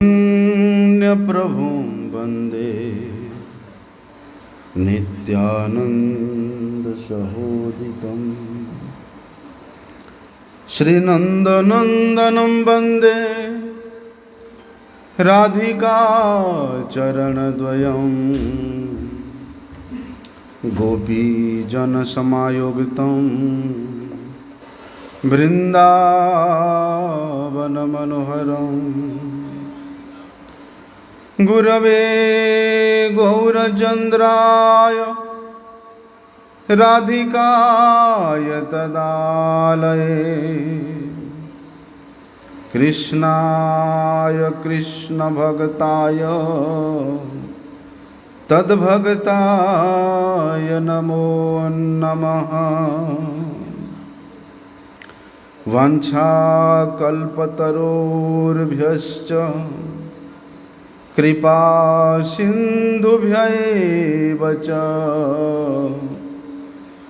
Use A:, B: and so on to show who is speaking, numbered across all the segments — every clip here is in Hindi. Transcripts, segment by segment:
A: प्रभुं वन्दे नित्यानन्दसहोदितं श्रीनन्दनन्दनं वन्दे राधिका चरणद्वयं गोपीजनसमायुक्तं वृन्दावनमनोहरम् गुरवे गौरचन्द्राय राधिकाय तदालये कृष्णाय कृष्णभक्ताय तद्भक्ताय नमो नमः। वाञ्छाकल्पतरोर्भ्यश्च कृपा सिन्धुभ्यैव च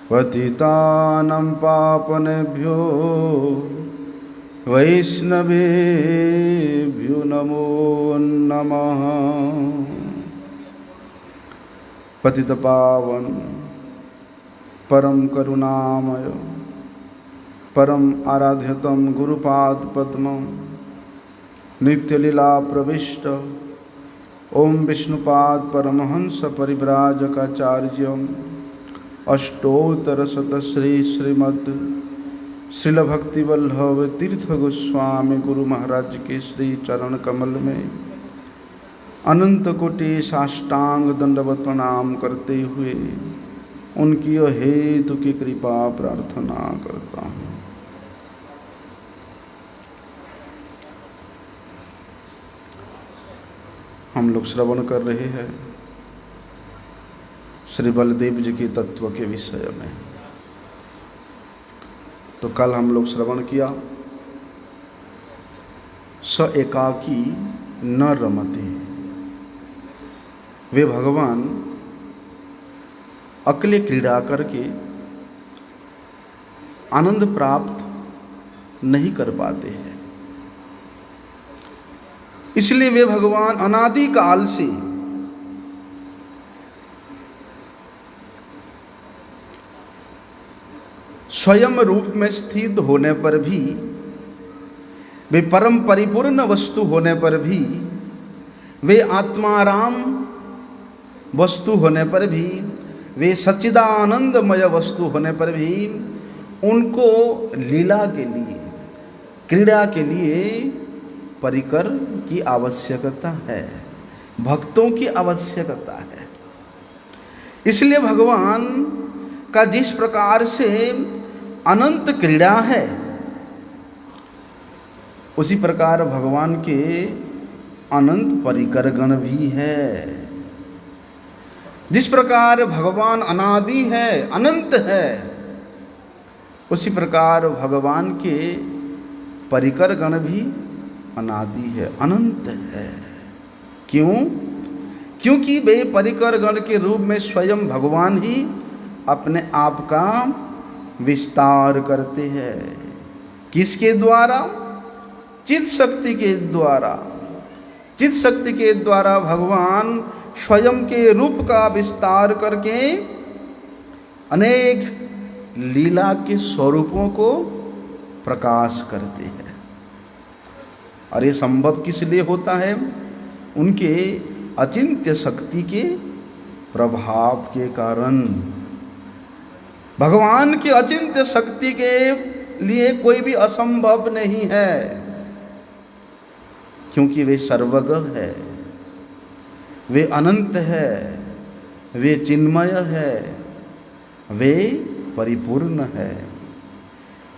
A: पतितानां पावनेभ्यो वैष्णवेभ्यो नमो नमः। पतितपावन परम करुणामय परम आराध्यतम गुरुपाद पद्मं नित्यलीला प्रविष्ट ओम विष्णुपाद परमहंस परिव्राजकाचार्यम अष्टोत्तर श्रीमद् श्रील भक्तिवल्लभ तीर्थ गोस्वामी गुरु महाराज के श्री चरण कमल में अनंत कोटि साष्टांग दंडवत प्रणाम करते हुए उनकी हेतु की कृपा प्रार्थना करता हूँ। हम लोग श्रवण कर रहे हैं श्री बलदेव जी के तत्व के विषय में। तो कल हम लोग श्रवण किया स एकाकी न रमते, वे भगवान अकेले क्रीड़ा करके आनंद प्राप्त नहीं कर पाते हैं, इसलिए वे भगवान अनादि काल से स्वयं रूप में स्थित होने पर भी, वे परम परिपूर्ण वस्तु होने पर भी, वे आत्माराम वस्तु होने पर भी, वे सच्चिदानंदमय वस्तु होने पर भी उनको लीला के लिए, क्रीड़ा के लिए परिकर की आवश्यकता है, भक्तों की आवश्यकता है। इसलिए भगवान का जिस प्रकार से अनंत क्रीड़ा है, उसी प्रकार भगवान के अनंत परिकर गण भी है। जिस प्रकार भगवान अनादि है, अनंत है, उसी प्रकार भगवान के परिकर गण भी अनादि है, अनंत है। क्यों? क्योंकि वे परिकर गण के रूप में स्वयं भगवान ही अपने आप का विस्तार करते हैं। किसके द्वारा? चित शक्ति के द्वारा। चित शक्ति के द्वारा भगवान स्वयं के रूप का विस्तार करके अनेक लीला के स्वरूपों को प्रकाश करते हैं। और ये संभव किस लिए होता है? उनके अचिंत्य शक्ति के प्रभाव के कारण। भगवान की अचिंत्य शक्ति के लिए कोई भी असंभव नहीं है, क्योंकि वे सर्वज्ञ है, वे अनंत है, वे चिन्मय है, वे परिपूर्ण है।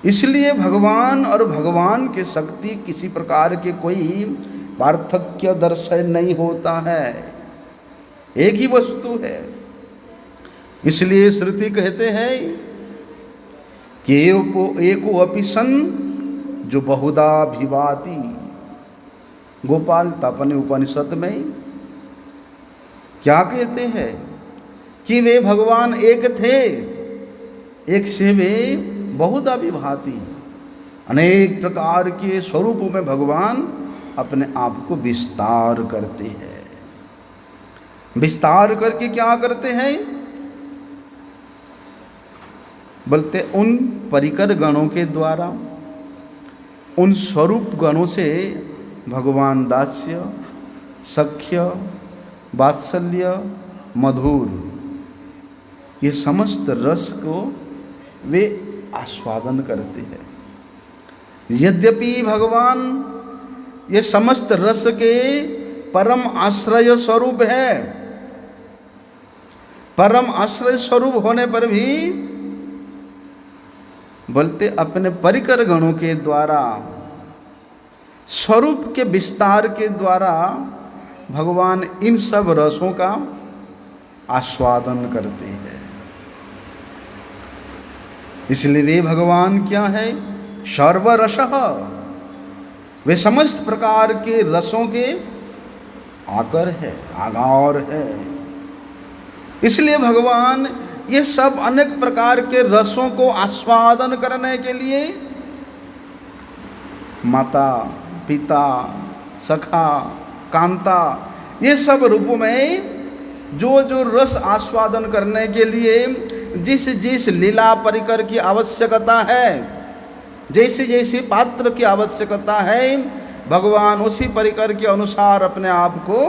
A: इसलिए भगवान और भगवान के शक्ति किसी प्रकार के कोई पार्थक्य दर्शन नहीं होता है, एक ही वस्तु है। इसलिए श्रुति कहते हैं कि एको अपि सन जो बहुधा भिवाति। गोपाल तापने उपनिषद में क्या कहते हैं कि वे भगवान एक थे, एक से वे बहुधा विभाति। अनेक प्रकार के स्वरूपों में भगवान अपने आप को विस्तार करते हैं। विस्तार करके क्या करते हैं? बोलते उन परिकर गणों के द्वारा, उन स्वरूप गणों से भगवान दास्य, सख्य, वात्सल्य, मधुर, ये समस्त रस को वे आस्वादन करते हैं। यद्यपि भगवान ये समस्त रस के परम आश्रय स्वरूप है, परम आश्रय स्वरूप होने पर भी बोलते अपने परिकर गणों के द्वारा, स्वरूप के विस्तार के द्वारा भगवान इन सब रसों का आस्वादन करते हैं। इसलिए वे भगवान क्या है? सर्वरसः, वे समस्त प्रकार के रसों के आकर है, आगार है। इसलिए भगवान ये सब अनेक प्रकार के रसों को आस्वादन करने के लिए माता, पिता, सखा, कांता, ये सब रूपों में जो जो रस आस्वादन करने के लिए जिस जिस लीला परिकर की आवश्यकता है, जैसे जैसे पात्र की आवश्यकता है, भगवान उसी परिकर के अनुसार अपने आप को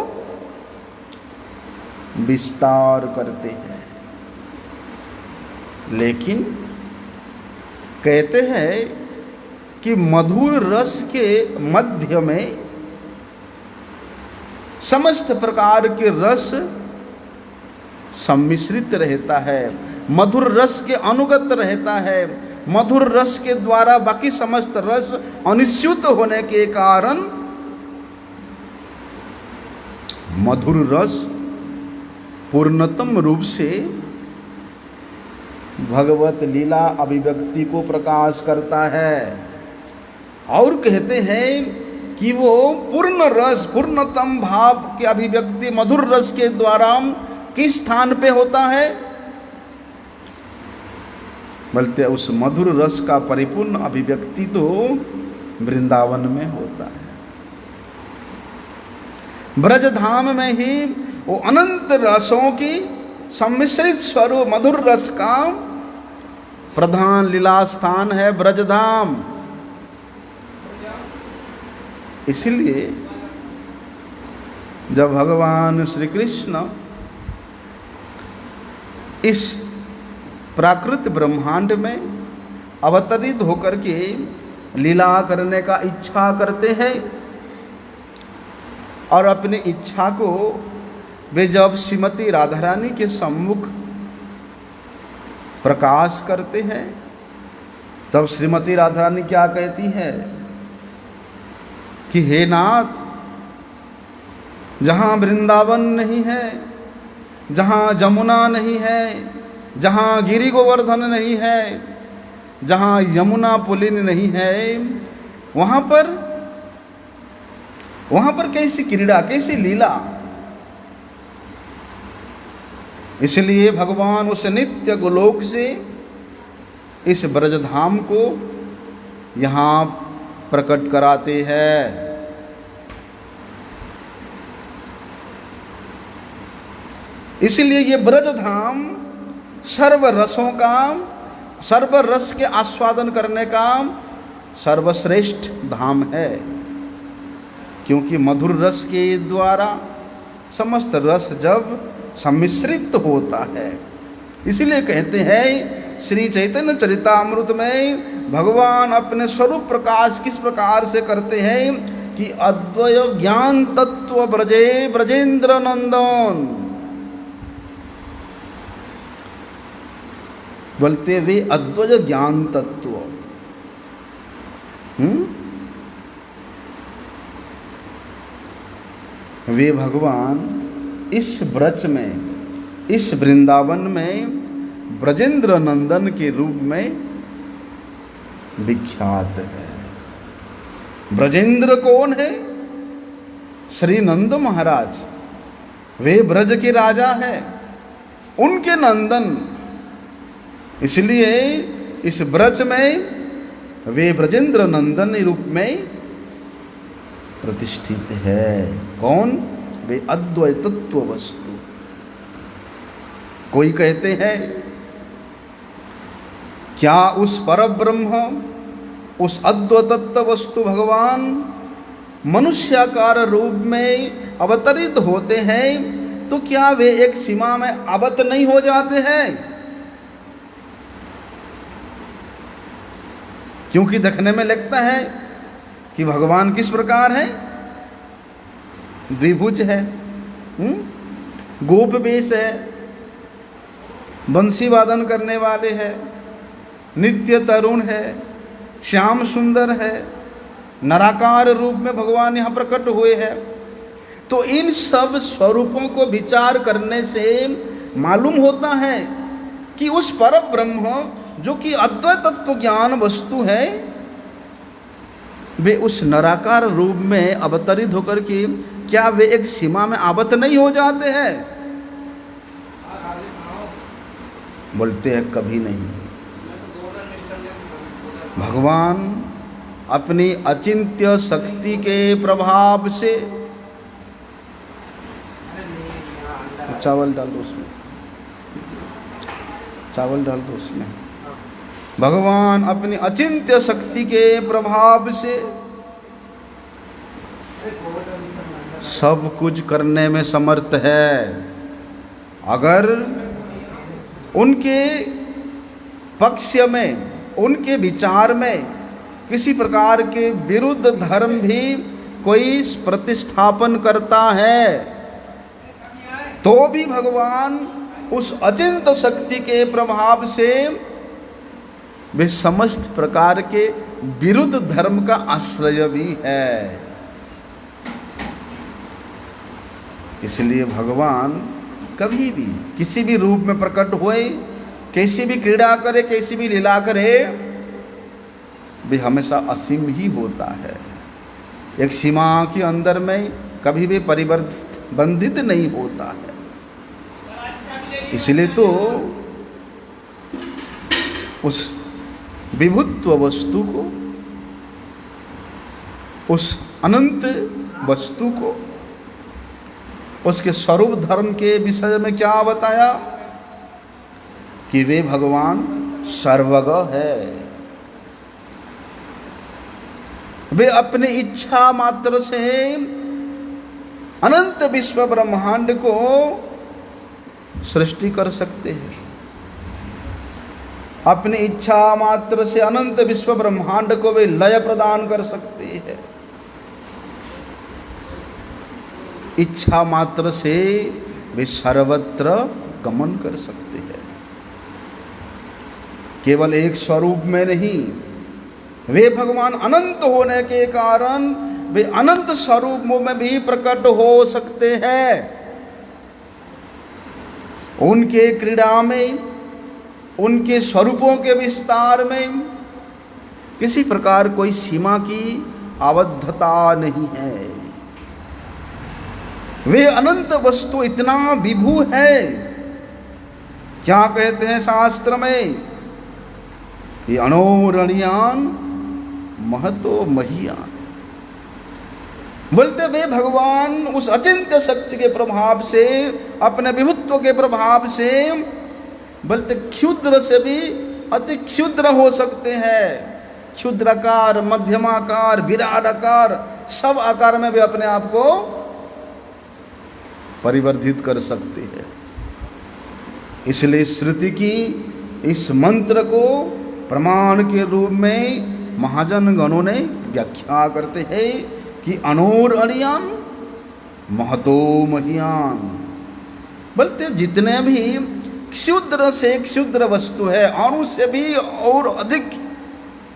A: विस्तार करते हैं। लेकिन कहते हैं कि मधुर रस के मध्य में समस्त प्रकार के रस सम्मिश्रित रहता है, मधुर रस के अनुगत रहता है। मधुर रस के द्वारा बाकी समस्त रस अनिश्चित होने के कारण मधुर रस पूर्णतम रूप से भगवत लीला अभिव्यक्ति को प्रकाश करता है। और कहते हैं कि वो पूर्ण रस, पूर्णतम भाव की अभिव्यक्ति मधुर रस के द्वारा किस स्थान पे होता है? बोलते उस मधुर रस का परिपूर्ण अभिव्यक्ति तो वृंदावन में होता है। ब्रजधाम में ही वो अनंत रसों की सम्मिश्रित स्वरूप मधुर रस का प्रधान लीला स्थान है ब्रजधाम। इसलिए जब भगवान श्री कृष्ण इस प्राकृत ब्रह्मांड में अवतरित होकर के लीला करने का इच्छा करते हैं और अपनी इच्छा को वे जब श्रीमती राधा रानी के सम्मुख प्रकाश करते हैं, तब श्रीमती राधा रानी क्या कहती है कि हे नाथ, जहाँ वृंदावन नहीं है, जहाँ जमुना नहीं है, जहाँ गिरि गोवर्धन नहीं है, जहाँ यमुना पुलिन नहीं है, वहाँ पर कैसी क्रीड़ा, कैसी लीला। इसलिए भगवान उस नित्य गोलोक से इस ब्रजधाम को यहाँ प्रकट कराते हैं। इसलिए ये ब्रजधाम सर्वरसों का, सर्वरस के आस्वादन करने का सर्वश्रेष्ठ धाम है, क्योंकि मधुर रस के द्वारा समस्त रस जब सम्मिश्रित होता है। इसलिए कहते हैं श्री चैतन्य चरितामृत में भगवान अपने स्वरूप प्रकाश किस प्रकार से करते हैं कि अद्वय ज्ञान तत्व ब्रजे ब्रजेंद्र नंदन, बोलते वे अद्वय ज्ञान तत्व। वे भगवान इस ब्रज में, इस वृंदावन में ब्रजेंद्र नंदन के रूप में विख्यात है। ब्रजेंद्र कौन है? श्री नंद महाराज, वे ब्रज के राजा हैं, उनके नंदन। इसलिए इस ब्रज में वे ब्रजेंद्र नंदन रूप में प्रतिष्ठित है। कौन? वे अद्वैतत्व वस्तु। कोई कहते हैं क्या उस परब्रह्म, उस अद्वैतत्व वस्तु भगवान मनुष्याकार रूप में अवतरित होते हैं तो क्या वे एक सीमा में आबद्ध नहीं हो जाते हैं? क्योंकि देखने में लगता है कि भगवान किस प्रकार है, द्विभुज है, गोप वेश है, बंसी वादन करने वाले हैं, नित्य तरुण है, श्याम सुंदर है, नराकार रूप में भगवान यहाँ प्रकट हुए हैं। तो इन सब स्वरूपों को विचार करने से मालूम होता है कि उस परम ब्रह्म जो कि अद्वैत तत्व ज्ञान वस्तु है, वे उस नराकार रूप में अवतरित होकर के क्या वे एक सीमा में आबद्ध नहीं हो जाते हैं? बोलते हैं कभी नहीं। भगवान अपनी अचिंत्य शक्ति के प्रभाव से, चावल डाल दो उसमें, चावल डाल दो उसमें। भगवान अपनी अचिंत्य शक्ति के प्रभाव से सब कुछ करने में समर्थ है। अगर उनके पक्ष में, उनके विचार में किसी प्रकार के विरुद्ध धर्म भी कोई प्रतिस्थापन करता है तो भी भगवान उस अचिंत्य शक्ति के प्रभाव से वे समस्त प्रकार के विरुद्ध धर्म का आश्रय भी है। इसलिए भगवान कभी भी किसी भी रूप में प्रकट हुए, कैसी भी क्रीड़ा करे, कैसी भी लीला करे, वे हमेशा असीम ही होता है। एक सीमा के अंदर में कभी भी परिवर्तित, बंधित नहीं होता है। इसलिए तो उस विभुत्व वस्तु को, उस अनंत वस्तु को, उसके स्वरूप धर्म के विषय में क्या बताया कि वे भगवान सर्वगः है। वे अपनी इच्छा मात्र से अनंत विश्व ब्रह्मांड को सृष्टि कर सकते हैं। अपनी इच्छा मात्र से अनंत विश्व ब्रह्मांड को वे लय प्रदान कर सकते हैं। इच्छा मात्र से वे सर्वत्र गमन कर सकते हैं। केवल एक स्वरूप में नहीं, वे भगवान अनंत होने के कारण वे अनंत स्वरूपों में भी प्रकट हो सकते हैं। उनके क्रीड़ा में, उनके स्वरूपों के विस्तार में किसी प्रकार कोई सीमा की आबद्धता नहीं है। वे अनंत वस्तु इतना विभु है, क्या कहते हैं शास्त्र में कि अणोरणीयान महतो महीयान। बोलते वे भगवान उस अचिंत्य शक्ति के प्रभाव से, अपने विभुत्व के प्रभाव से, बोलते क्षुद्र से भी अति क्षुद्र हो सकते हैं। क्षुद्राकार, मध्यमाकार, विराट आकार, सब आकार में वे अपने आप को परिवर्धित कर सकते हैं। इसलिए श्रुति की इस मंत्र को प्रमाण के रूप में महाजन गणों ने व्याख्या करते हैं कि अणोरणीयान महतो महीयान। बोलते जितने भी क्षुद्र से क्षुद्र वस्तु है, अणु से भी और अधिक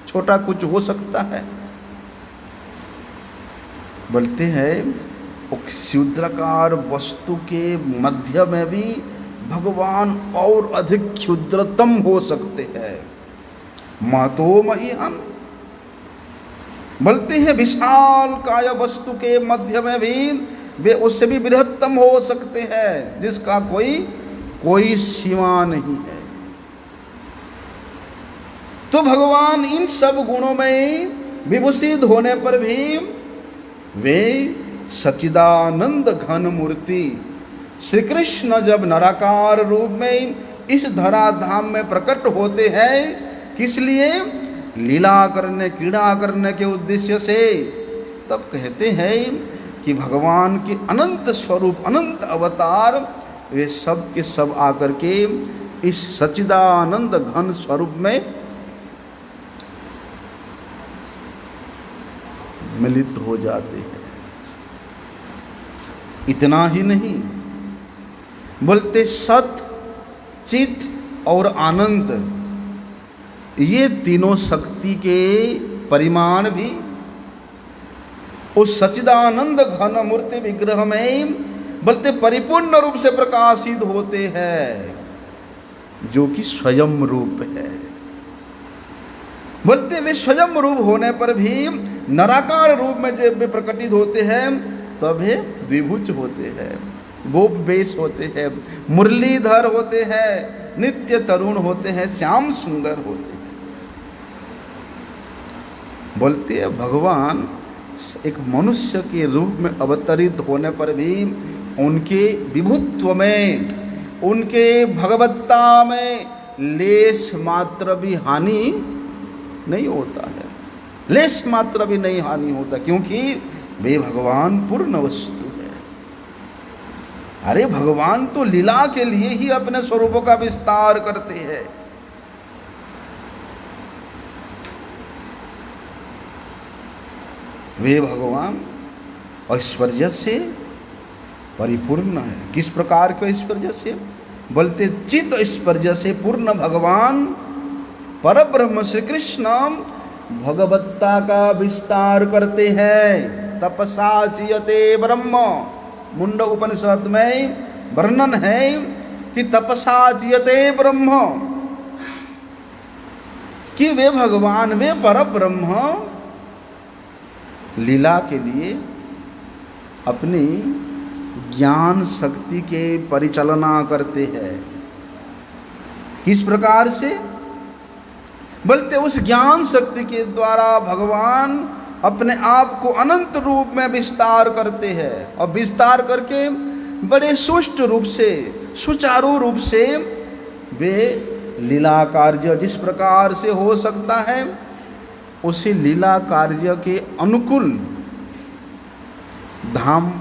A: छोटा कुछ हो सकता है। बोलते हैं क्षुद्राकार वस्तु के मध्य में भी भगवान और अधिक क्षुद्रतम हो सकते हैं। महतो महीयान। बोलते हैं विशाल काय वस्तु के मध्य में भी वे उससे भी बृहत्तम हो सकते हैं, जिसका कोई सीमा नहीं है। तो भगवान इन सब गुणों में विभूषित होने पर भी वे सच्चिदानंद घन मूर्ति श्री कृष्ण जब निराकार रूप में इस धराधाम में प्रकट होते हैं, किस लिए? लीला करने, क्रीड़ा करने के उद्देश्य से। तब कहते हैं कि भगवान के अनंत स्वरूप, अनंत अवतार, वे सब के सब आकर के इस सच्चिदानंद घन स्वरूप में मिलित हो जाते हैं। इतना ही नहीं, बोलते सत, चित और आनंद, ये तीनों शक्ति के परिमाण भी उस सच्चिदानंद घन मूर्ति विग्रह में बोलते परिपूर्ण रूप से प्रकाशित होते हैं, जो कि स्वयं रूप है। बोलते वे स्वयं रूप होने पर भी निराकार रूप में जब वे प्रकटित होते हैं, तब वे द्विभुज होते हैं, गोप वेश होते हैं, मुरलीधर होते हैं, नित्य तरुण होते हैं, श्याम सुंदर होते हैं। बोलते हैं भगवान एक मनुष्य के रूप में अवतरित होने पर भी उनके विभुत्व में, उनके भगवत्ता में लेश मात्र भी हानि नहीं होता है, लेश मात्र भी नहीं हानि होता, क्योंकि वे भगवान पूर्ण वस्तु है। अरे भगवान तो लीला के लिए ही अपने स्वरूपों का विस्तार करते हैं। वे भगवान ऐश्वर्य से परिपूर्ण है। किस प्रकार के ऐश्वर्य से? बोलते चित ऐश्वर्य से पूर्ण भगवान परब्रह्म श्री कृष्ण भगवत्ता का विस्तार करते हैं। तपसा चियते ब्रह्म, मुंड उपनिषद में वर्णन है कि तपसा चियते ब्रह्म, कि वे भगवान, वे परब्रह्म लीला के लिए अपनी ज्ञान शक्ति के परिचालना करते हैं। किस प्रकार से? बोलते उस ज्ञान शक्ति के द्वारा भगवान अपने आप को अनंत रूप में विस्तार करते हैं, और विस्तार करके बड़े सुष्ट रूप से, सुचारू रूप से वे लीला कार्य जिस प्रकार से हो सकता है, उसी लीला कार्य के अनुकूल धाम,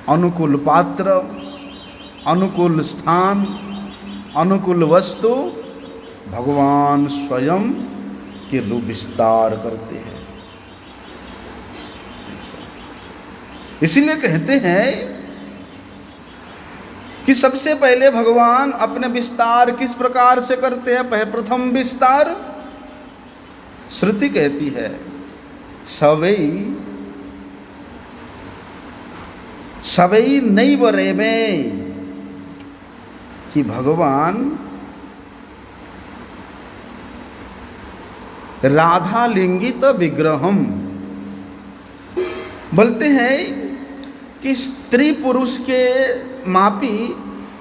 A: अनुकूल पात्र, अनुकूल स्थान, अनुकूल वस्तु भगवान स्वयं के रूप विस्तार करते हैं। इसीलिए कहते हैं कि सबसे पहले भगवान अपने विस्तार किस प्रकार से करते हैं? प्रथम विस्तार श्रुति कहती है सवई सवई नैव रेमे, कि भगवान राधा लिंगित विग्रहम, बोलते हैं कि स्त्री पुरुष के मापी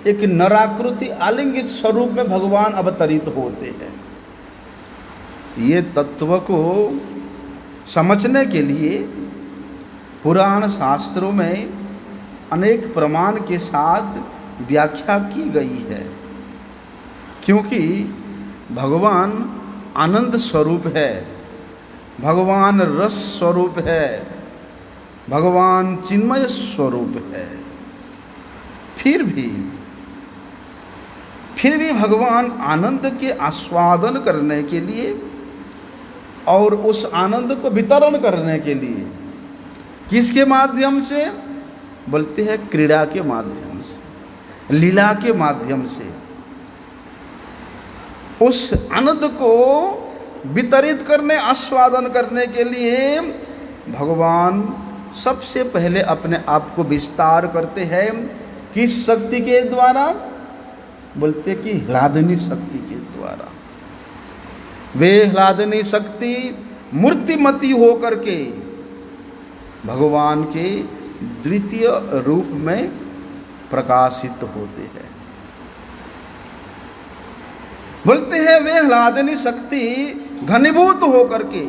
A: एक नराकृति आलिंगित स्वरूप में भगवान अवतरित होते हैं। ये तत्व को समझने के लिए पुराण शास्त्रों में अनेक प्रमाण के साथ व्याख्या की गई है, क्योंकि भगवान आनंद स्वरूप है, भगवान रस स्वरूप है, भगवान चिन्मय स्वरूप है। फिर भी भगवान आनंद के आस्वादन करने के लिए और उस आनंद को वितरण करने के लिए किसके माध्यम से? बोलते हैं क्रीड़ा के माध्यम से, लीला के माध्यम से उस आनंद को वितरित करने, आस्वादन करने के लिए भगवान सबसे पहले अपने आप को विस्तार करते हैं। किस शक्ति के द्वारा? बोलते कि ह्लादनी शक्ति के द्वारा। वे ह्लादनी शक्ति मूर्तिमती होकर के भगवान के द्वितीय रूप में प्रकाशित होते हैं। बोलते हैं वे ह्लादनी शक्ति घनीभूत होकर के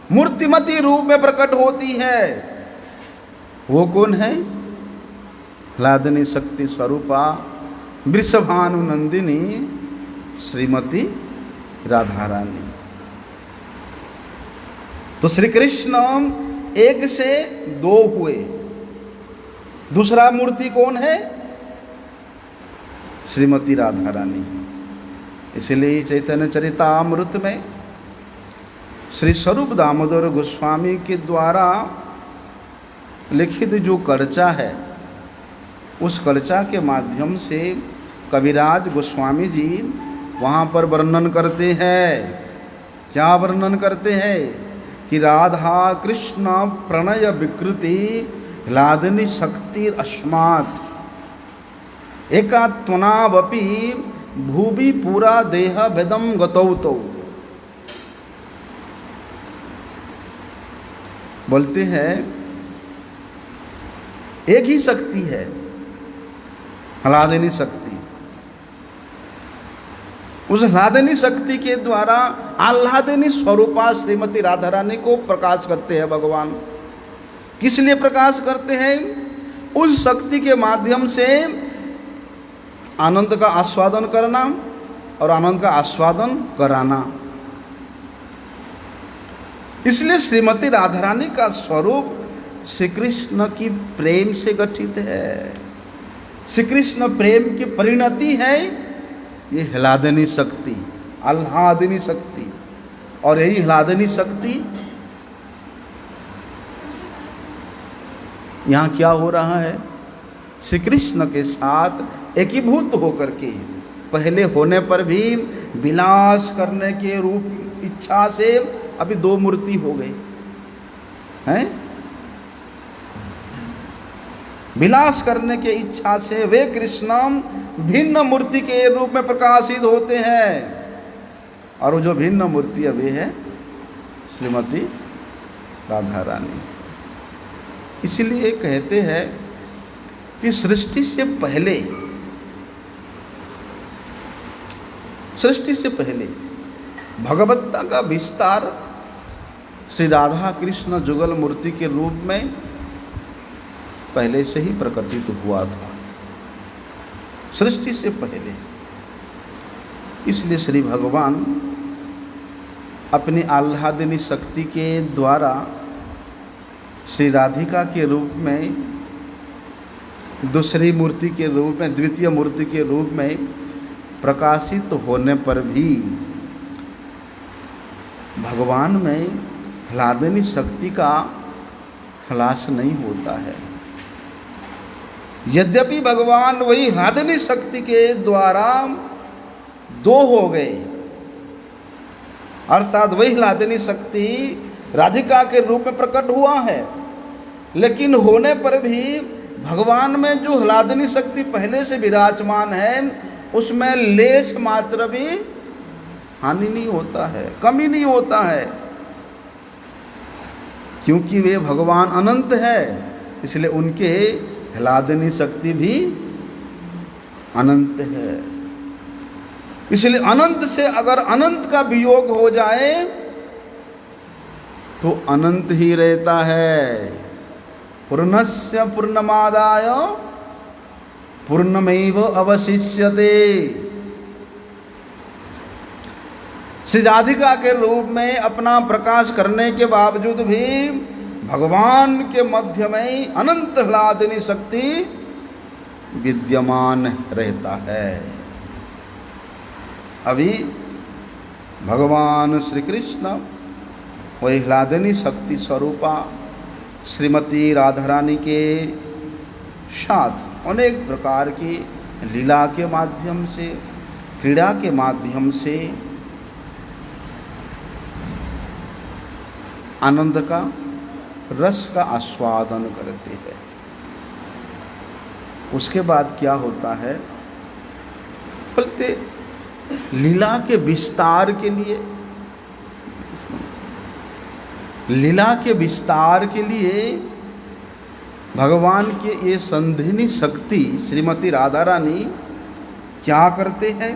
A: मूर्तिमती रूप में प्रकट होती है। वो कौन है? ह्लादिनी शक्ति स्वरूपा वृषभानुनंदिनी श्रीमती राधा रानी। तो श्री कृष्ण एक से दो हुए। दूसरा मूर्ति कौन है? श्रीमती राधा रानी। इसलिए चैतन्य चरितामृत में श्री स्वरूप दामोदर गोस्वामी के द्वारा लिखित जो कर्चा है, उस कर्चा के माध्यम से कविराज गोस्वामी जी वहाँ पर वर्णन करते हैं। क्या वर्णन करते हैं? कि राधा कृष्ण प्रणय विकृति ह्लादिनी शक्ति अस्मात् एकात्मनावपि भूवि पूरा देह भेदम गतौ तौ। बोलते हैं एक ही शक्ति है, ह्लादिनी शक्ति। उस ह्लादिनी शक्ति के द्वारा आह्लादिनी स्वरूपा श्रीमती राधा रानी को प्रकाश करते हैं भगवान। किस लिए प्रकाश करते हैं? उस शक्ति के माध्यम से आनंद का आस्वादन करना और आनंद का आस्वादन कराना। इसलिए श्रीमती राधा रानी का स्वरूप श्री कृष्ण की प्रेम से गठित है। श्री कृष्ण प्रेम की परिणति है ये ह्लादिनी शक्ति, आह्लादिनी शक्ति। और यही ह्लादिनी शक्ति यहाँ क्या हो रहा है? श्री कृष्ण के साथ एकीभूत होकर के पहले होने पर भी विलास करने के रूप इच्छा से अभी दो मूर्ति हो गई हैं। विलास करने के इच्छा से वे कृष्ण भिन्न मूर्ति के रूप में प्रकाशित होते हैं। और वो जो भिन्न मूर्ति अभी है श्रीमती राधा रानी। इसलिए कहते हैं कि सृष्टि से पहले भगवत्ता का विस्तार श्री राधा कृष्ण जुगल मूर्ति के रूप में पहले से ही प्रकटित हुआ था, सृष्टि से पहले। इसलिए श्री भगवान अपनी आह्लादिनी शक्ति के द्वारा श्री राधिका के रूप में, दूसरी मूर्ति के रूप में, द्वितीय मूर्ति के रूप में प्रकाशित होने पर भी भगवान में ह्लादिनी शक्ति का ह्लास नहीं होता है। यद्यपि भगवान वही ह्लादिनी शक्ति के द्वारा दो हो गए, अर्थात वही ह्लादिनी शक्ति राधिका के रूप में प्रकट हुआ है, लेकिन होने पर भी भगवान में जो ह्लादिनी शक्ति पहले से विराजमान है उसमें लेश मात्र भी हानि नहीं होता है, कमी नहीं होता है, क्योंकि वे भगवान अनंत है। इसलिए उनके ह्लादिनी शक्ति भी अनंत है। इसलिए अनंत से अगर अनंत का वियोग हो जाए तो अनंत ही रहता है। पूर्णस्य पूर्णमादाय पूर्णमेव अवशिष्यते। श्री राधिका के रूप में अपना प्रकाश करने के बावजूद भी भगवान के मध्य में अनंत ह्लादिनी शक्ति विद्यमान रहता है। अभी भगवान श्री कृष्ण वही ह्लादिनी शक्ति स्वरूपा श्रीमती राधा रानी के साथ अनेक प्रकार की लीला के माध्यम से, क्रीड़ा के माध्यम से आनंद का, रस का आस्वादन करते हैं। उसके बाद क्या होता है? बोलते लीला के विस्तार के लिए, लीला के विस्तार के लिए भगवान के ये संधिनी शक्ति श्रीमती राधा रानी क्या करते हैं?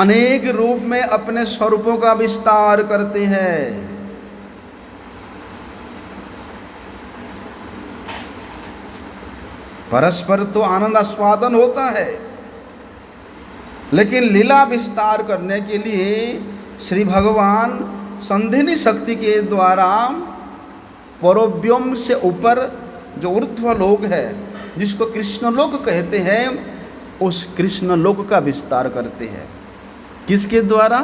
A: अनेक रूप में अपने स्वरूपों का विस्तार करते हैं। परस्पर तो आनंद आस्वादन होता है, लेकिन लीला विस्तार करने के लिए श्री भगवान संधिनी शक्ति के द्वारा परोव्योम से ऊपर जो ऊर्ध्वलोक है, जिसको कृष्णलोक कहते हैं, उस कृष्णलोक का विस्तार करते हैं। किसके द्वारा?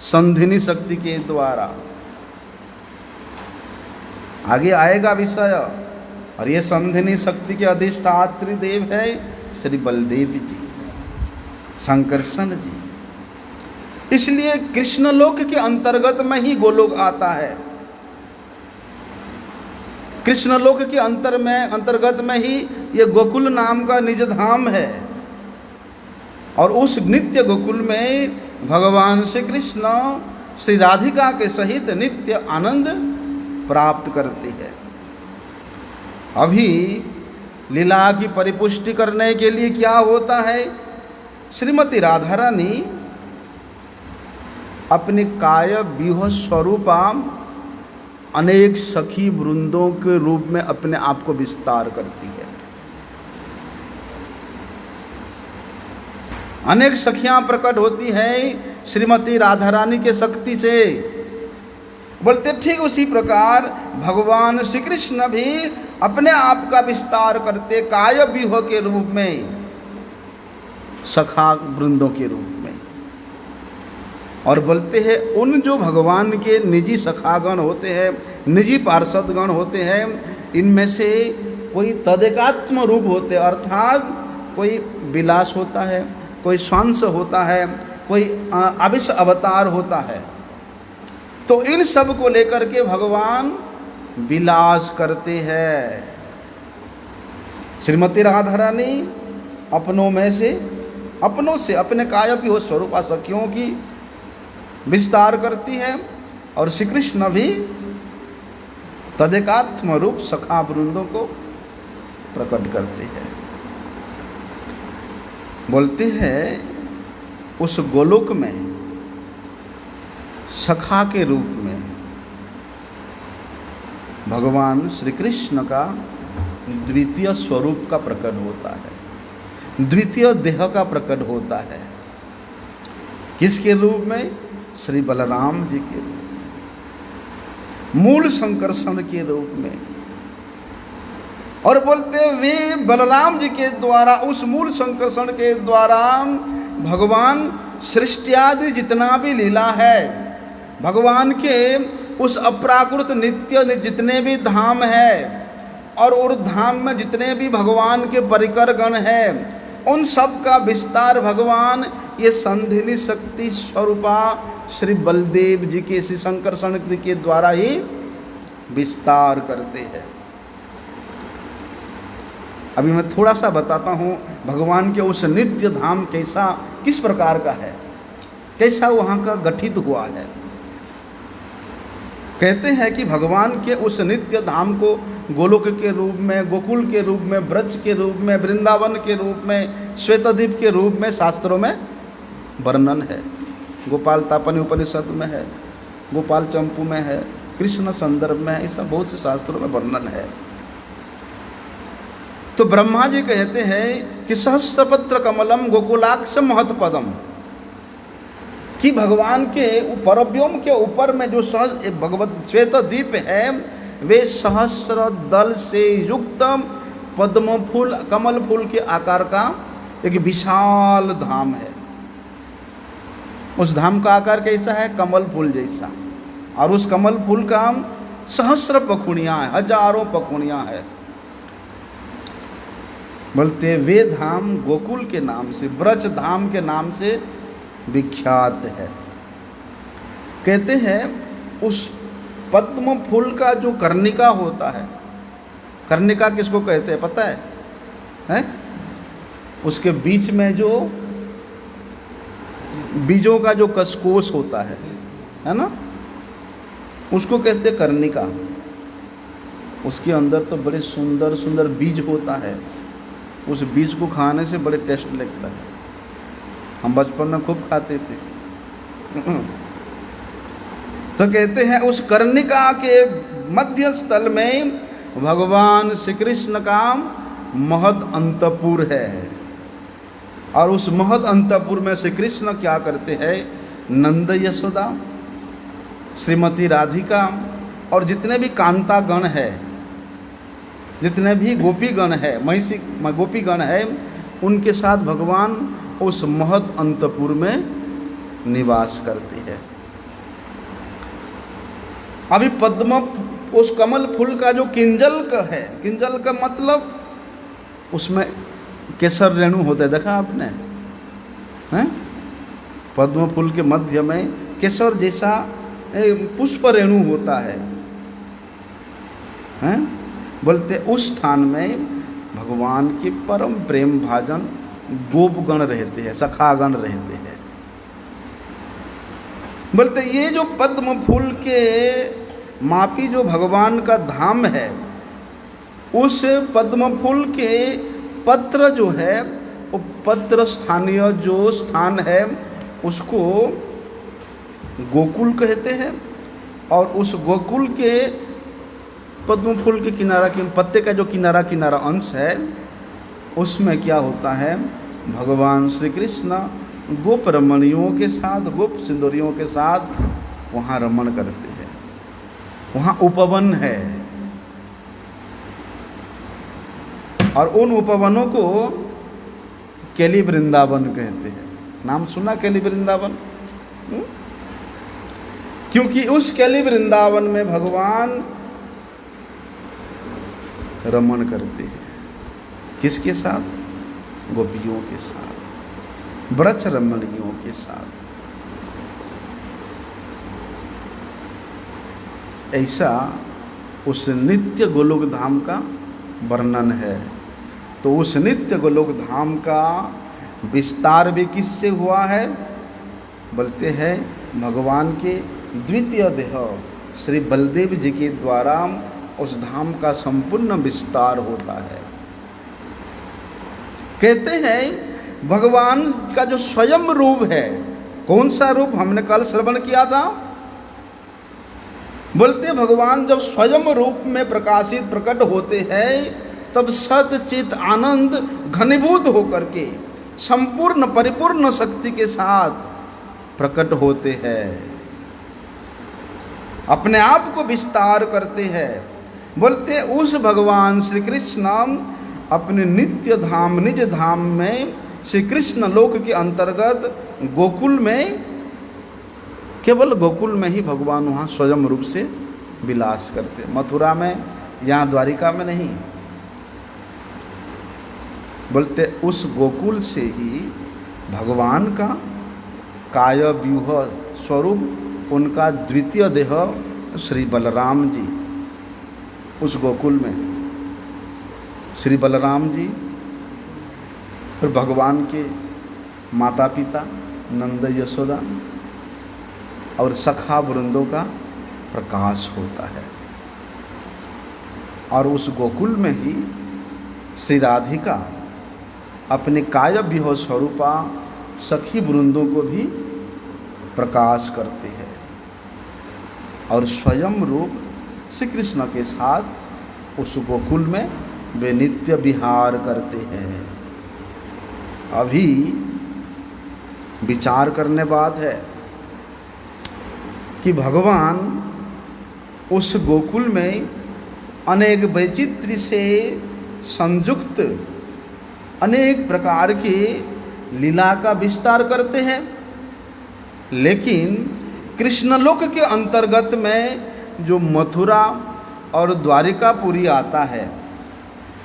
A: संधिनी शक्ति के द्वारा। आगे आएगा विषय। और ये संधिनी शक्ति के अधिष्ठात्री देव है श्री बलदेव जी, शंकरसन जी। इसलिए कृष्णलोक के अंतर्गत में ही गोलोक आता है। कृष्णलोक के अंतर्गत में ही ये गोकुल नाम का निज धाम है। और उस नित्य गोकुल में भगवान श्री कृष्ण श्री राधिका के सहित नित्य आनंद प्राप्त करते हैं। अभी लीला की परिपुष्टि करने के लिए क्या होता है? श्रीमती राधा रानी अपने काय व्यूह स्वरूपा अनेक सखी वृंदों के रूप में अपने आप को विस्तार करती है। अनेक सखियां प्रकट होती हैं श्रीमती राधा रानी के शक्ति से। बोलते ठीक उसी प्रकार भगवान श्री कृष्ण भी अपने आप का विस्तार करते काय व्यूह के रूप में, सखा वृंदों के रूप में। और बोलते हैं उन जो भगवान के निजी सखागण होते हैं, निजी पार्षदगण होते हैं, इनमें से कोई तदेकात्म रूप होते हैं, अर्थात कोई विलास होता है, कोई स्वांश होता है, कोई अविश अवतार होता है। तो इन सब को लेकर के भगवान विलास करते हैं। श्रीमती राधा रानी अपनों से अपने काय व्यूह स्वरूपा सखियों की विस्तार करती है, और श्री कृष्ण भी तदेकात्म रूप सखा वृंदों को प्रकट करते हैं। बोलते हैं उस गोलोक में सखा के रूप में भगवान श्री कृष्ण का द्वितीय स्वरूप का प्रकट होता है, द्वितीय देह का प्रकट होता है। किसके रूप में? श्री बलराम जी के रूप में, मूल संकर्षण के रूप में। और बोलते वे बलराम जी के द्वारा, उस मूल संकर्षण के द्वारा भगवान सृष्टि आदि जितना भी लीला है, भगवान के उस अप्राकृत नित्य जितने भी धाम है, और उस धाम में जितने भी भगवान के परिकर गण हैं, उन सब का विस्तार भगवान ये संधिनी शक्ति स्वरूपा श्री बलदेव जी के श्री शंकरषण के द्वारा ही विस्तार करते हैं। अभी मैं थोड़ा सा बताता हूँ भगवान के उस नित्य धाम कैसा, किस प्रकार का है, कैसा वहाँ का गठित हुआ है। कहते हैं कि भगवान के उस नित्य धाम को गोलोक के रूप में, गोकुल के रूप में, ब्रज के रूप में, वृंदावन के रूप में, श्वेतद्वीप के रूप में शास्त्रों में वर्णन है। गोपाल तापनी उपनिषद में है, गोपाल चंपू में है, कृष्ण संदर्भ में है, ऐसा बहुत से शास्त्रों में वर्णन है। तो ब्रह्मा जी कहते हैं कि सहस्रपत्र कमलम गोकुलाक्ष महत्पदम, कि भगवान के परव्योम के ऊपर में जो भगवत श्वेतद्वीप है, वे सहस्र दल से युक्त पद्म फूल, कमल फूल के आकार का एक विशाल धाम है। उस धाम का आकार कैसा है? कमल फूल जैसा। और उस कमल फूल का सहस्र पखुड़ियाँ हैं, हजारों पखुड़ियाँ हैं। बोलते वे धाम गोकुल के नाम से, ब्रज धाम के नाम से विख्यात है। कहते हैं उस पद्म फूल का जो कर्णिका होता है, कर्णिका किसको कहते हैं पता है? उसके बीच में जो बीजों का जो कसकोश होता है ना, उसको कहते हैं कर्णिका। उसके अंदर तो बड़े सुंदर सुंदर बीज होता है, उस बीज को खाने से बड़े टेस्ट लगता है। हम बचपन में खूब खाते थे। तो कहते हैं उस कर्णिका के मध्य स्थल में भगवान श्री कृष्ण का महद अंतपुर है। और उस महद अंतपुर में श्री कृष्ण क्या करते हैं, नंद यशोदा, श्रीमती राधिका और जितने भी कांता गण है, जितने भी गोपीगण है, महिषी गोपीगण है, उनके साथ भगवान उस महद अंतपुर में निवास करते हैं। अभी पद्म, उस कमल फूल का जो किंजल का है, किंजल का मतलब उसमें केसर रेणु होता है, देखा आपने हैं? पद्म फूल के मध्य में केसर जैसा पुष्प रेणु होता है, हैं? बोलते उस स्थान में भगवान के परम प्रेम भाजन गोपगण रहते हैं, सखागण रहते हैं। बोलते ये जो पद्म फूल के मापी जो भगवान का धाम है, उस पद्म फूल के पत्र जो है, वो पत्र स्थानीय जो स्थान है उसको गोकुल कहते हैं। और उस गोकुल के पद्म फूल के किनारा के पत्ते का जो किनारा किनारा अंश है, उसमें क्या होता है, भगवान श्री कृष्ण गोप रमणियों के साथ, गोप सिंदूरियों के साथ वहाँ रमण करते हैं। वहाँ उपवन है और उन उपवनों को केली वृंदावन कहते हैं। नाम सुना केली वृंदावन? क्योंकि उस केली वृंदावन में भगवान रमण करते हैं। किसके साथ? गोपियों के साथ, ब्रज रमणियों के साथ। ऐसा उस नित्य गोलोक धाम का वर्णन है। तो उस नित्य गोलोक धाम का विस्तार भी किससे हुआ है? बोलते हैं भगवान के द्वितीय देह श्री बलदेव जी के द्वारा उस धाम का संपूर्ण विस्तार होता है। कहते हैं भगवान का जो स्वयं रूप है, कौन सा रूप हमने कल श्रवण किया था? बोलते भगवान जब स्वयं रूप में प्रकाशित प्रकट होते हैं, तब सत चित आनंद घनीभूत होकर के संपूर्ण परिपूर्ण शक्ति के साथ प्रकट होते हैं, अपने आप को विस्तार करते हैं। बोलते उस भगवान श्री कृष्ण अपने नित्य धाम निज धाम में श्री कृष्ण लोक के अंतर्गत गोकुल में, केवल गोकुल में ही भगवान वहाँ स्वयं रूप से विलास करते, मथुरा में, यहाँ द्वारिका में नहीं। बोलते उस गोकुल से ही भगवान का काय व्यूह स्वरूप उनका द्वितीय देह श्री बलराम जी, उस गोकुल में श्री बलराम जी फिर भगवान के माता पिता नंद यशोदा और सखा वृंदों का प्रकाश होता है। और उस गोकुल में ही श्री राधिका अपने काय व्यूह स्वरूपा सखी वृंदों को भी प्रकाश करते हैं और स्वयं रूप श्री कृष्ण के साथ उस गोकुल में वे नित्य विहार करते हैं। अभी विचार करने बात है कि भगवान उस गोकुल में अनेक वैचित्र्य से संयुक्त अनेक प्रकार की लीला का विस्तार करते हैं, लेकिन कृष्णलोक के अंतर्गत में जो मथुरा और द्वारिकापुरी आता है,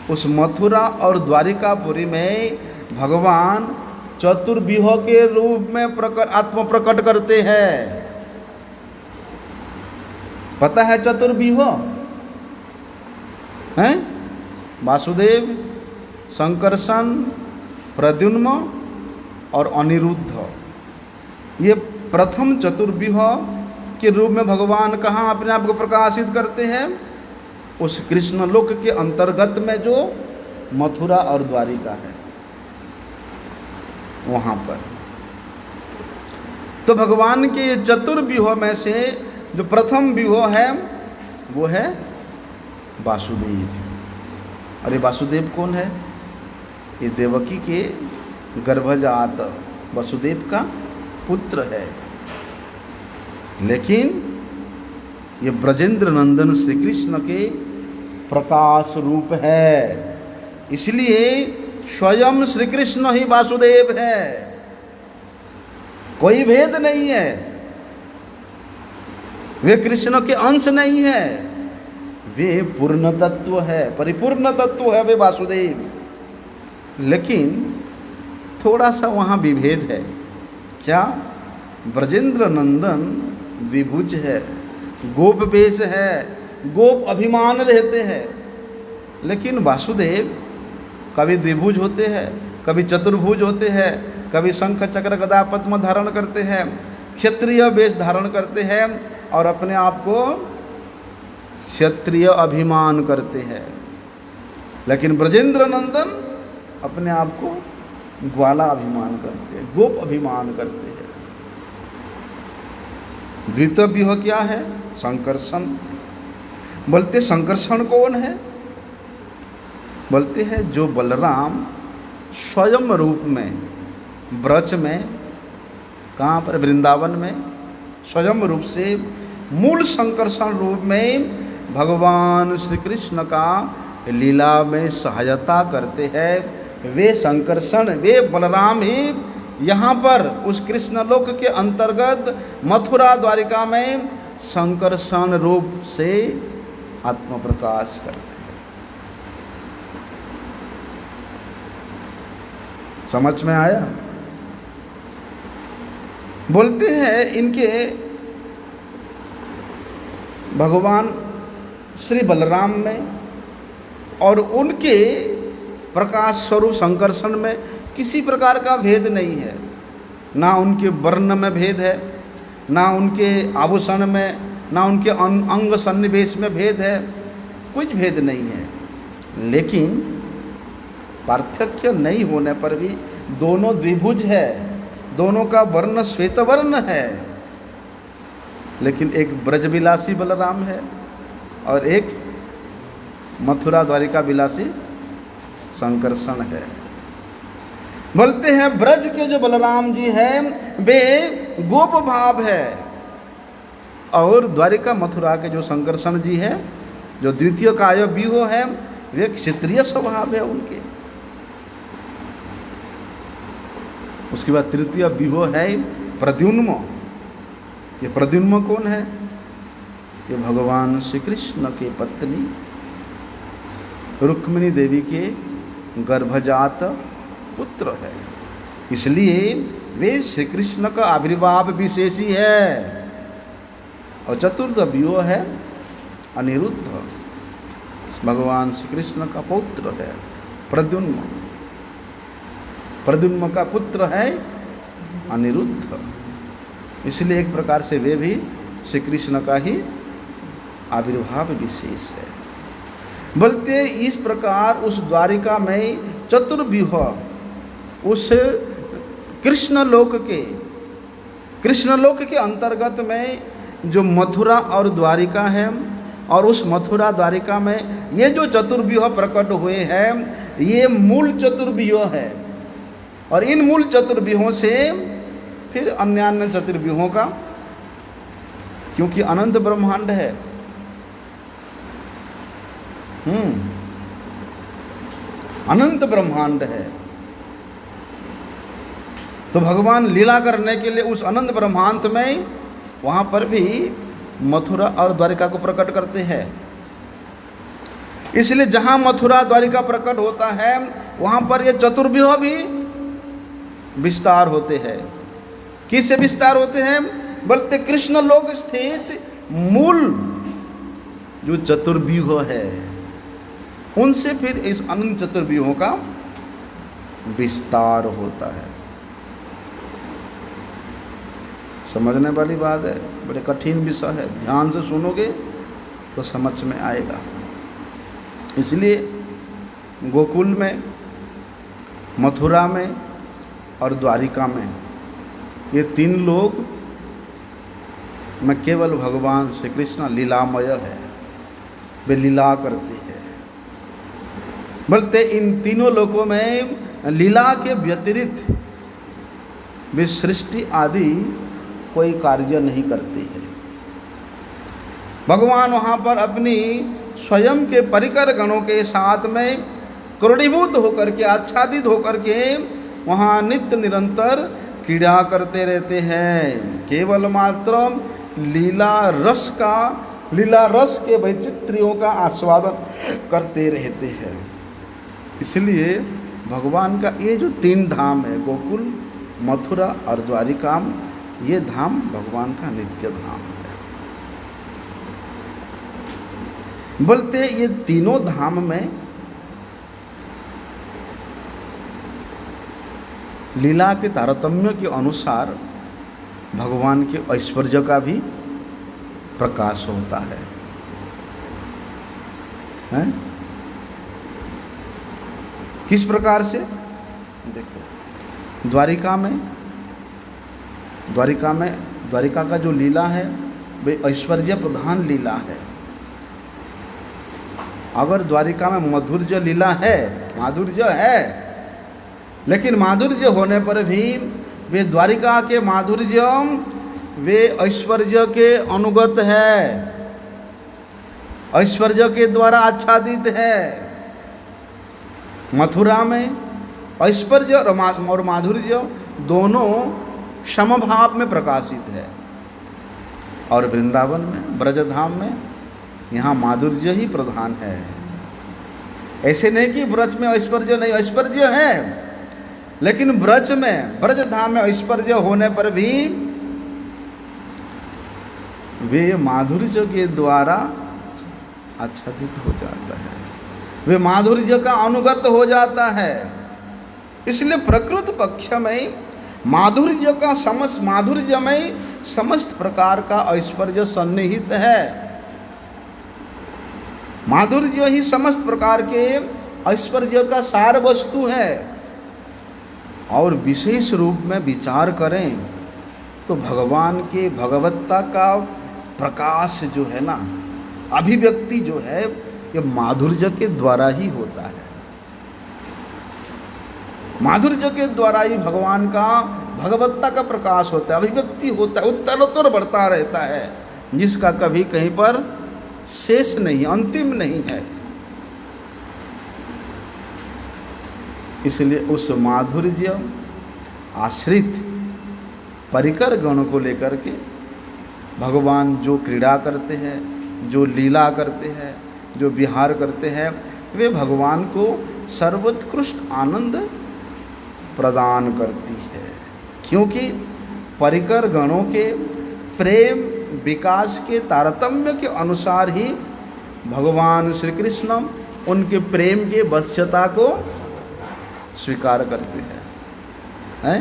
A: उस मथुरा और द्वारिकापुरी में भगवान चतुर्व्यूह के रूप में आत्म प्रकट करते हैं। पता है चतुर्व्यूह हैं? वासुदेव, संकर्षण, प्रद्युम्न और अनिरुद्ध। ये प्रथम चतुर्व्यूह के रूप में भगवान कहाँ अपने आप को प्रकाशित करते हैं? उस कृष्णलोक के अंतर्गत में जो मथुरा और द्वारिका है, वहाँ पर। तो भगवान के ये चतुर्व्यूह में से जो प्रथम व्यूह है वो है वासुदेव। अरे वासुदेव कौन है? ये देवकी के गर्भजात वसुदेव का पुत्र है। लेकिन ये ब्रजेंद्र नंदन श्री कृष्ण के प्रकाश रूप है, इसलिए स्वयं श्री कृष्ण ही वासुदेव है, कोई भेद नहीं है। वे कृष्ण के अंश नहीं है, वे पूर्ण तत्व है, परिपूर्ण तत्व है वे वासुदेव। लेकिन थोड़ा सा वहाँ विभेद है। क्या? ब्रजेंद्र नंदन विभुज है, गोप वेश है, गोप अभिमान रहते हैं। लेकिन वासुदेव कभी द्विभुज होते हैं, कभी चतुर्भुज होते हैं, कभी शंख चक्र गदा पद्म धारण करते हैं, क्षत्रिय वेश धारण करते हैं और अपने आप को क्षत्रिय अभिमान करते हैं। लेकिन ब्रजेंद्र नंदन अपने आप को ग्वाला अभिमान करते हैं, गोप अभिमान करते हैं। द्वितीय व्यूह क्या है? संकर्षण। बोलते संकर्षण कौन है? बोलते हैं जो बलराम स्वयं रूप में ब्रज में, कहाँ पर? वृंदावन में स्वयं रूप से मूल संकर्षण रूप में भगवान श्री कृष्ण का लीला में सहायता करते हैं। वे संकर्षण, वे बलराम ही यहाँ पर उस कृष्ण लोक के अंतर्गत मथुरा द्वारिका में संकर्षण रूप से आत्म प्रकाश करते हैं। समझ में आया? बोलते हैं इनके भगवान श्री बलराम में और उनके प्रकाश स्वरूप संकर्षण में किसी प्रकार का भेद नहीं है। ना उनके वर्ण में भेद है, ना उनके आभूषण में, ना उनके अंग सन्निवेश में भेद है, कुछ भेद नहीं है। लेकिन पार्थक्य नहीं होने पर भी दोनों द्विभुज है, दोनों का वर्ण श्वेत वर्ण है। लेकिन एक ब्रजविलासी बलराम है और एक मथुरा द्वारिका विलासी संकर्षण है। बोलते हैं ब्रज के जो बलराम जी हैं वे गोप भाव है और द्वारिका मथुरा के जो संकर्षण जी है, जो द्वितीय काय व्यूह है, वे क्षत्रिय स्वभाव है उनके। उसके बाद तृतीय व्यूह है प्रद्युम्न। ये प्रद्युम्न कौन है? ये भगवान श्री कृष्ण के पत्नी रुक्मिणी देवी के गर्भजात पुत्र है, इसलिए वे श्री कृष्ण का आविर्भाव विशेषी है। और चतुर्थ व्यूह है अनिरुद्ध, भगवान श्री कृष्ण का पौत्र है प्रद्युम्न। प्रद्युम्न का पुत्र है अनिरुद्ध, इसलिए एक प्रकार से वे भी श्री कृष्ण का ही आविर्भाव विशेष है। बोलते इस प्रकार उस द्वारिका में चतुर्व्यूह उस कृष्ण लोक के अंतर्गत में जो मथुरा और द्वारिका है, और उस मथुरा द्वारिका में ये जो चतुर्व्यूह प्रकट हुए हैं ये मूल चतुर्व्यूह है। और इन मूल चतुर्व्यूहों से फिर अन्य चतुर्व्यूहों का, क्योंकि अनंत ब्रह्मांड है, अनंत ब्रह्मांड है, तो भगवान लीला करने के लिए उस अनंत ब्रह्मांड में वहाँ पर भी मथुरा और द्वारिका को प्रकट करते हैं। इसलिए जहाँ मथुरा द्वारिका प्रकट होता है वहाँ पर ये चतुर्व्यूह भी विस्तार होते हैं। किससे विस्तार होते हैं? बोलते कृष्ण लोक स्थित मूल जो चतुर्व्यूह है उनसे फिर इस अनंत चतुर्व्यूहों का विस्तार होता है। समझने वाली बात है, बड़े कठिन विषय है, ध्यान से सुनोगे तो समझ में आएगा। इसलिए गोकुल में, मथुरा में और द्वारिका में ये तीन लोग में केवल भगवान श्री कृष्ण लीलामय है, वे लीला करते हैं। बोलते इन तीनों लोकों में लीला के व्यतिरिक्त वे सृष्टि आदि कोई कार्य नहीं करते हैं। भगवान वहाँ पर अपनी स्वयं के परिकर गणों के साथ में करोड़ीभूत होकर के, आच्छादित होकर के वहाँ नित्य निरंतर क्रीड़ा करते रहते हैं। केवल मात्र लीला रस के वैचित्र्यों का आस्वादन करते रहते हैं। इसलिए भगवान का ये जो तीन धाम है, गोकुल, मथुरा और द्वारिका, ये धाम भगवान का नित्य धाम है। बोलते ये तीनों धाम में लीला के तारतम्य के अनुसार भगवान के ऐश्वर्य का भी प्रकाश होता है, हैं? किस प्रकार से? देखो, द्वारिका का जो लीला है वे ऐश्वर्य प्रधान लीला है। अगर द्वारिका में माधुर्य लीला है, माधुर्य है, लेकिन माधुर्य होने पर भी वे द्वारिका के माधुर्य वे ऐश्वर्य के अनुगत है, ऐश्वर्य के द्वारा आच्छादित है। मथुरा में ऐश्वर्य और माधुर्य दोनों समभाव में प्रकाशित है, और वृंदावन में, ब्रजधाम में, यहाँ माधुर्य ही प्रधान है। ऐसे नहीं कि ब्रज में ऐश्वर्य नहीं, ऐश्वर्य है, लेकिन ब्रजधाम में ऐश्वर्य होने पर भी वे माधुर्य के द्वारा आच्छादित हो जाता है, वे माधुर्य का अनुगत हो जाता है। इसलिए प्रकृत पक्ष में माधुर्य में समस्त प्रकार का ऐश्वर्य सन्निहित है। माधुर्य ही समस्त प्रकार के ऐश्वर्य का सार वस्तु है। और विशेष रूप में विचार करें तो भगवान के भगवत्ता का प्रकाश जो है ना, अभिव्यक्ति जो है, ये माधुर्य के द्वारा ही होता है। माधुर्य के द्वारा ही भगवान का भगवत्ता का प्रकाश होता है, अभिव्यक्ति होता है, उत्तरोत्तर बढ़ता रहता है, जिसका कभी कहीं पर शेष नहीं, अंतिम नहीं है। इसलिए उस माधुर्य आश्रित परिकर गणों को लेकर के भगवान जो क्रीड़ा करते हैं, जो लीला करते हैं, जो विहार करते हैं, वे भगवान को सर्वोत्कृष्ट आनंद प्रदान करती है। क्योंकि परिकर गणों के प्रेम विकास के तारतम्य के अनुसार ही भगवान श्री कृष्ण उनके प्रेम के वश्यता को स्वीकार करते हैं।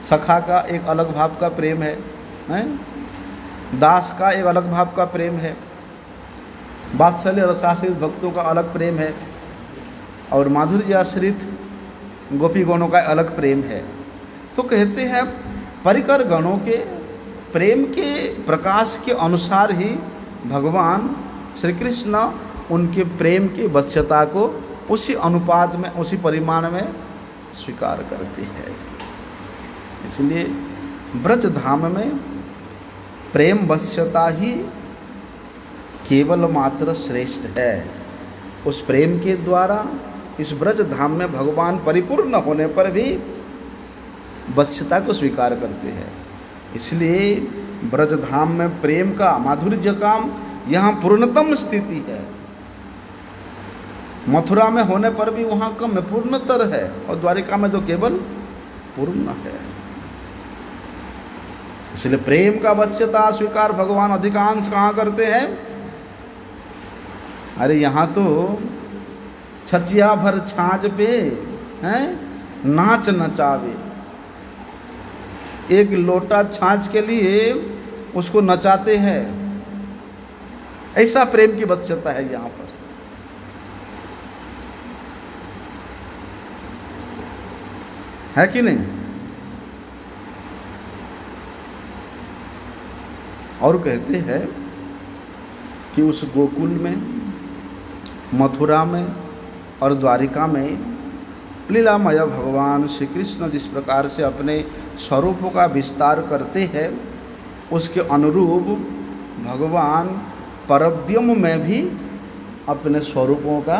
A: सखा का एक अलग भाव का प्रेम है, दास का एक अलग भाव का प्रेम है, वात्सल्य रसाश्रित भक्तों का अलग प्रेम है, और माधुर्य आश्रित गोपी गणों का अलग प्रेम है। तो कहते हैं परिकर गणों के प्रेम के प्रकाश के अनुसार ही भगवान श्री कृष्ण उनके प्रेम की वश्यता को उसी अनुपात में, उसी परिमाण में स्वीकार करती है। इसलिए ब्रज धाम में प्रेम वश्यता ही केवल मात्र श्रेष्ठ है। उस प्रेम के द्वारा इस ब्रज धाम में भगवान परिपूर्ण होने पर भी वश्यता को स्वीकार करते हैं। इसलिए ब्रज धाम में प्रेम का, माधुर्य का यहाँ पूर्णतम स्थिति है। मथुरा में होने पर भी वहाँ कम में पूर्णतर है, और द्वारिका में तो केवल पूर्ण है। इसलिए प्रेम का वश्यता स्वीकार भगवान अधिकांश कहाँ करते हैं? अरे यहाँ तो छचिया भर छाछ पे हैं नाच नचावे, एक लोटा छाछ के लिए उसको नचाते हैं। ऐसा प्रेम की वश्यता है यहाँ पर। है कि नहीं? और कहते हैं कि उस गोकुल में, मथुरा में और द्वारिका में लीलामय भगवान श्री कृष्ण जिस प्रकार से अपने स्वरूपों का विस्तार करते हैं, उसके अनुरूप भगवान परव्यम में भी अपने स्वरूपों का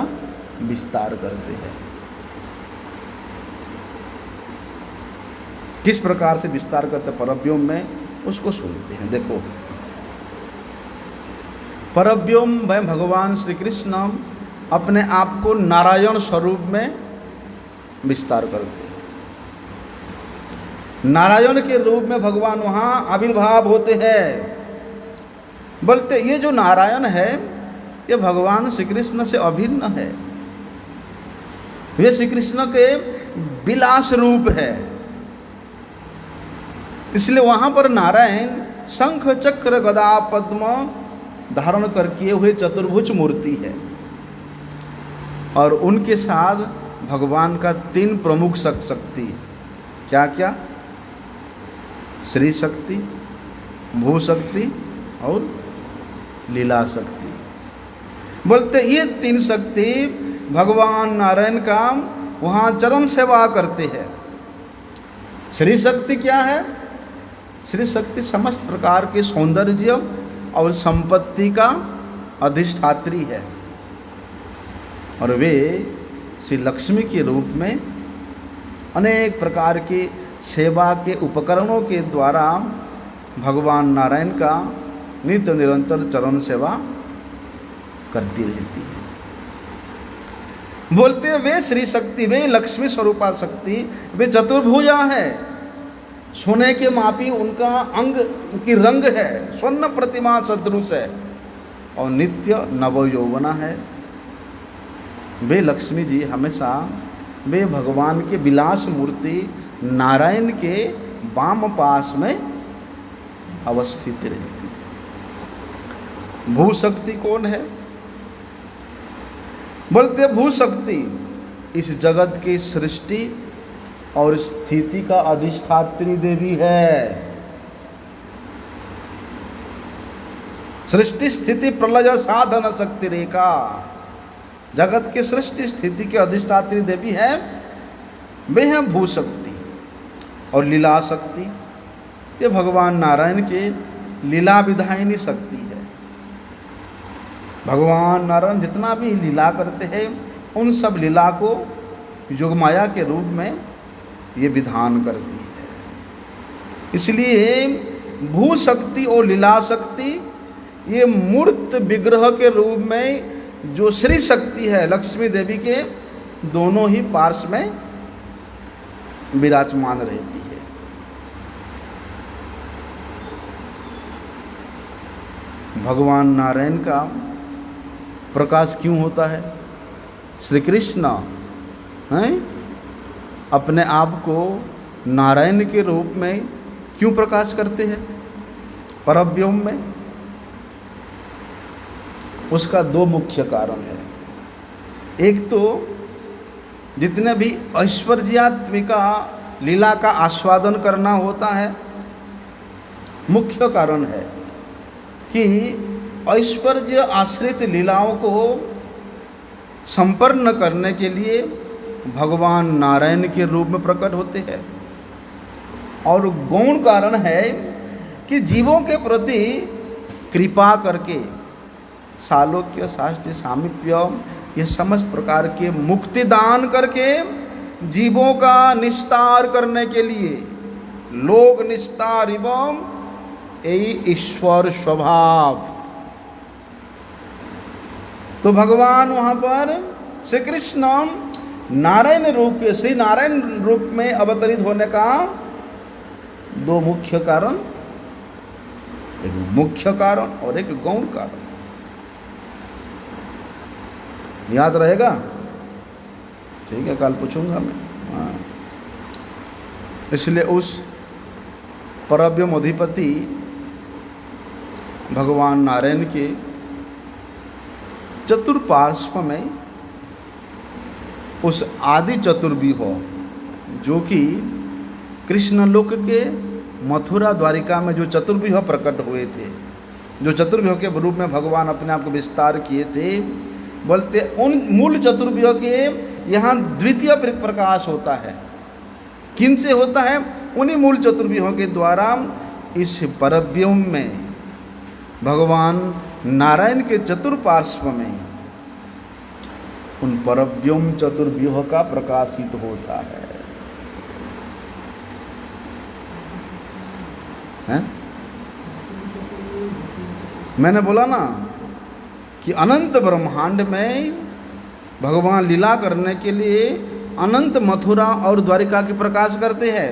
A: विस्तार करते हैं। किस प्रकार से विस्तार करते परव्योम में, उसको सुनते हैं। देखो, परव्योम में भगवान श्री कृष्ण अपने आप को नारायण स्वरूप में विस्तार करते हैं। नारायण के रूप में भगवान वहाँ आविर्भाव होते हैं। बोलते ये जो नारायण है ये भगवान श्री कृष्ण से अभिन्न है, वे श्री कृष्ण के विलास रूप है। इसलिए वहाँ पर नारायण शंख चक्र गदा पद्म धारण करके हुए चतुर्भुज मूर्ति है, और उनके साथ भगवान का 3 प्रमुख शक्ति, क्या क्या? श्री शक्ति, भू शक्ति और लीला शक्ति। बोलते ये 3 शक्ति भगवान नारायण का वहाँ चरण सेवा करते हैं। श्री शक्ति क्या है? श्री शक्ति समस्त प्रकार के सौंदर्य और संपत्ति का अधिष्ठात्री है, और वे श्री लक्ष्मी के रूप में अनेक प्रकार के सेवा के उपकरणों के द्वारा भगवान नारायण का नित्य निरंतर चरण सेवा करती रहती है। बोलते हैं वे श्री शक्ति, वे लक्ष्मी स्वरूपा शक्ति, वे चतुर्भुजा है, सोने के मापी उनका अंग की रंग है, स्वर्ण प्रतिमा सदृश है, और नित्य नव यौवना है। वे लक्ष्मी जी हमेशा वे भगवान के विलास मूर्ति नारायण के वाम पास में अवस्थित रहती। भू शक्ति कौन है? बोलते भू शक्ति इस जगत की सृष्टि और स्थिति का अधिष्ठात्री देवी है। सृष्टि स्थिति प्रलय साधन शक्ति रेखा, जगत की सृष्टि स्थिति के अधिष्ठात्री देवी है, वे हैं भू शक्ति। और लीला शक्ति ये भगवान नारायण के लीला विधायिनी शक्ति है। भगवान नारायण जितना भी लीला करते हैं उन सब लीला को योगमाया के रूप में ये विधान करती है। इसलिए भू शक्ति और लीला शक्ति ये मूर्त विग्रह के रूप में जो श्री शक्ति है लक्ष्मी देवी के दोनों ही पार्श्व में विराजमान रहती है। भगवान नारायण का प्रकाश क्यों होता है? श्री कृष्ण हैं अपने आप को नारायण के रूप में क्यों प्रकाश करते हैं परव्योम में? उसका 2 मुख्य कारण है। एक तो जितने भी ऐश्वर्यात्मिका लीला का आस्वादन करना होता है, मुख्य कारण है कि ऐश्वर्य आश्रित लीलाओं को संपन्न करने के लिए भगवान नारायण के रूप में प्रकट होते हैं। और गौण कारण है कि जीवों के प्रति कृपा करके सालोक्य शास्त्रीय सामीप्य ये समस्त प्रकार के मुक्ति दान करके जीवों का निस्तार करने के लिए लोक निस्तार एवं यही ईश्वर स्वभाव। तो भगवान वहाँ पर श्री कृष्ण नारायण रूप के श्री नारायण रूप में अवतरित होने का 2 मुख्य कारण, एक मुख्य कारण और एक गौण कारण। याद रहेगा? ठीक है, कल पूछूंगा मैं। हाँ, इसलिए उस परव्योम अधिपति भगवान नारायण के चतुर्पार्श्व में उस आदि चतुर्व्यूह जो कि कृष्णलोक के मथुरा द्वारिका में जो चतुर्व्यूह प्रकट हुए थे जो चतुर्व्यूह के रूप में भगवान अपने आप को विस्तार किए थे, बोलते उन मूल चतुर्व्यूह के यहाँ द्वितीय प्रकाश होता है। किन से होता है? उन्हीं मूल चतुर्व्यूहों के द्वारा इस परव्योम में भगवान नारायण के चतुर्पार्श्व में उन परव्योम चतुर्व्यूह का प्रकाशित होता है? मैंने बोला ना कि अनंत ब्रह्मांड में भगवान लीला करने के लिए अनंत मथुरा और द्वारिका की प्रकाश करते हैं,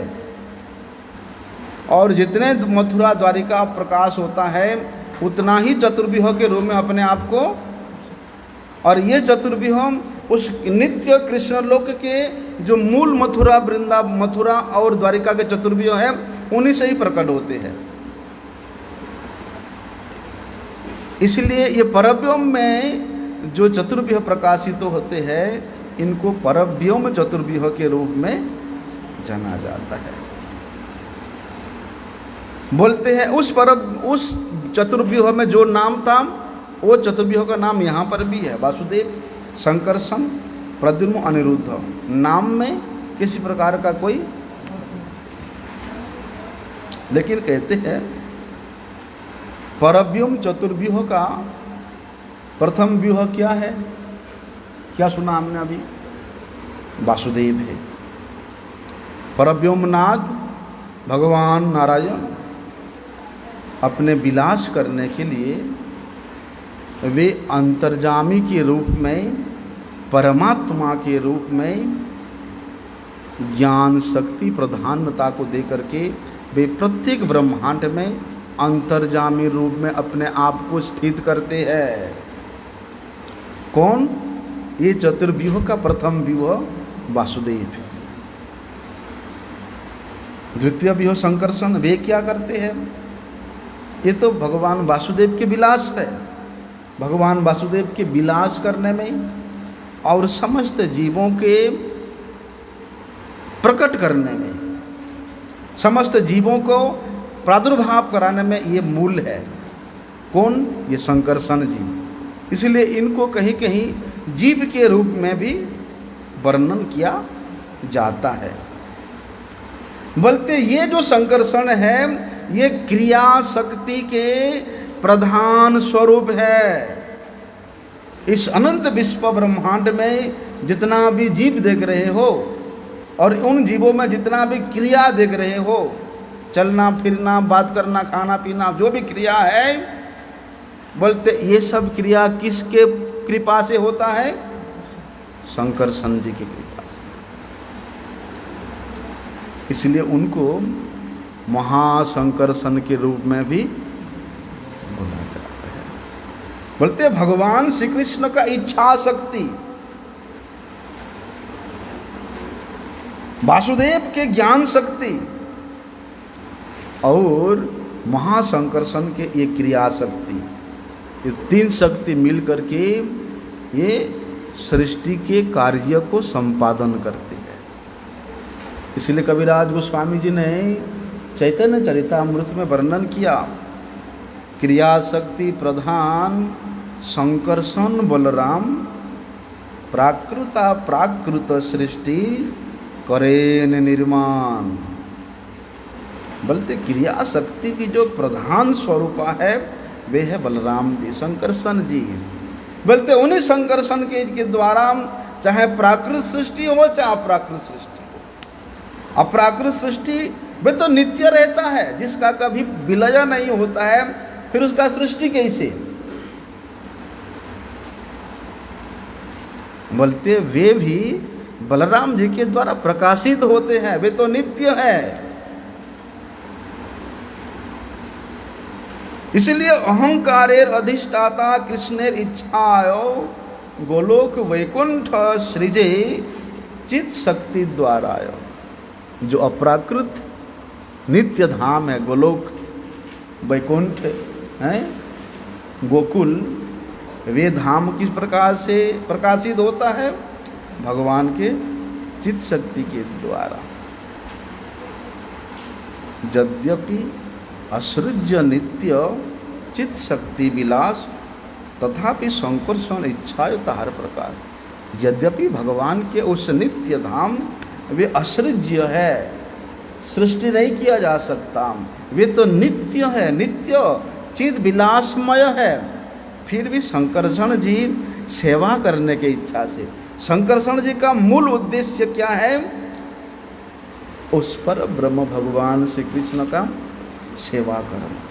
A: और जितने मथुरा द्वारिका प्रकाश होता है उतना ही चतुर्व्यूह के रूप में अपने आप को, और ये चतुर्व्यूह उस नित्य कृष्ण लोक के जो मूल मथुरा और द्वारिका के चतुर्व्यूह है उन्हीं से ही प्रकट होते हैं। इसलिए ये परव्योम में जो चतुर्व्यूह प्रकाशित होते हैं इनको परव्योम चतुर्व्यूह के रूप में जाना जाता है। बोलते हैं उस चतुर्व्यूह में जो नाम था वो चतुर्व्यूह का नाम यहाँ पर भी है, वासुदेव, संकर्षण, प्रद्युम्न, अनिरुद्ध। नाम में किसी प्रकार का कोई, लेकिन कहते हैं परव्योम चतुर्व्यूह का प्रथम व्यूह क्या है? क्या सुना हमने अभी? वासुदेव है। परव्योमनाथ भगवान नारायण अपने विलास करने के लिए वे अंतर्जामी के रूप में, परमात्मा के रूप में ज्ञान शक्ति प्रधानता को दे करके वे प्रत्येक ब्रह्मांड में अंतर्जामी रूप में अपने आप को स्थित करते हैं। कौन? ये चतुर्व्यूह का प्रथम व्यूह वासुदेव। द्वितीय व्यूह संकर्षण। वे क्या करते हैं? ये तो भगवान वासुदेव के विलास है। भगवान वासुदेव के विलास करने में और समस्त जीवों के प्रकट करने में, समस्त जीवों को प्रादुर्भाव कराने में ये मूल है। कौन? ये संकर्षण जी। इसलिए इनको कहीं कहीं जीव के रूप में भी वर्णन किया जाता है। बोलते ये जो संकर्षण है ये क्रिया शक्ति के प्रधान स्वरूप है। इस अनंत विश्व ब्रह्मांड में जितना भी जीव देख रहे हो और उन जीवों में जितना भी क्रिया देख रहे हो, चलना फिरना, बात करना, खाना पीना, जो भी क्रिया है, बोलते ये सब क्रिया किसके कृपा से होता है? संकर्षण जी की कृपा से। इसलिए उनको महासंकर्षण के रूप में भी बोला जाता है। बोलते भगवान श्री कृष्ण का इच्छा शक्ति, वासुदेव के ज्ञान शक्ति और महासंकर्षण के ये क्रिया शक्ति, ये तीन शक्ति मिल करके ये सृष्टि के कार्य को संपादन करते हैं। इसलिए कविराज गोस्वामी जी ने चैतन्य चरितामृत में वर्णन किया, क्रिया शक्ति प्रधान संकर्षण बलराम, प्राकृत सृष्टि करेन निर्माण। बोलते क्रिया शक्ति की जो प्रधान स्वरूपा है वे है बलराम जी, संकर्षण जी। बोलते उन्हीं संकर्षण के द्वारा चाहे प्राकृत सृष्टि हो चाहे अप्राकृत सृष्टि हो। अप्राकृत सृष्टि वे तो नित्य रहता है, जिसका कभी विलय नहीं होता है, फिर उसका सृष्टि कैसे? बोलते वे भी बलराम जी के द्वारा प्रकाशित होते हैं, वे तो नित्य है। इसलिए अहंकारेर अधिष्ठाता कृष्णेर इच्छायो गोलोक वैकुंठ सृजे चित शक्ति द्वारा। जो अप्राकृत नित्य धाम है, गोलोक वैकुंठ है, गोकुल, वे धाम किस प्रकार से प्रकाशित होता है? भगवान के चित शक्ति के द्वारा। यद्यपि असृज्य नित्य चित शक्ति विलास तथापि संकर्षण इच्छा तार प्रकार। यद्यपि भगवान के उस नित्य धाम वे असृज्य है, सृष्टि नहीं किया जा सकता, वे तो नित्य है, नित्य चित विलासमय है। फिर भी संकर्षण जी सेवा करने की इच्छा से, संकर्षण जी का मूल उद्देश्य क्या है? उस पर ब्रह्म भगवान श्री कृष्ण का सेवा करना।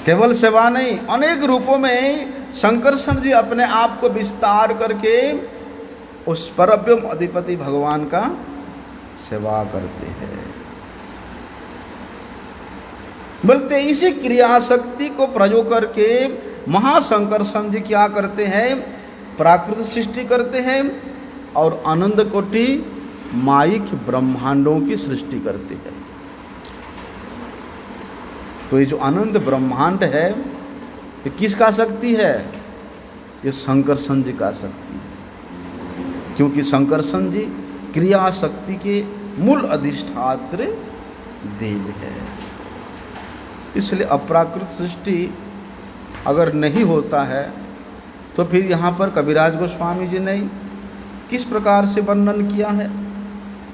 A: केवल सेवा नहीं, अनेक रूपों में संकर्षण जी अपने आप को विस्तार करके उस परब्रह्म अधिपति भगवान का सेवा करते हैं। बोलते इसी क्रिया शक्ति को प्रयोग करके महासंकर्षण जी क्या करते हैं? प्राकृत सृष्टि करते हैं और आनंद कोटि माइक ब्रह्मांडों की सृष्टि करते हैं। तो ये जो अनंत ब्रह्मांड है ये किसका शक्ति है? ये संकर्षण जी का शक्ति है, क्योंकि संकर्षण जी क्रिया शक्ति के मूल अधिष्ठात्र देव है। इसलिए अप्राकृत सृष्टि अगर नहीं होता है तो फिर यहाँ पर कविराज गोस्वामी जी ने किस प्रकार से वर्णन किया है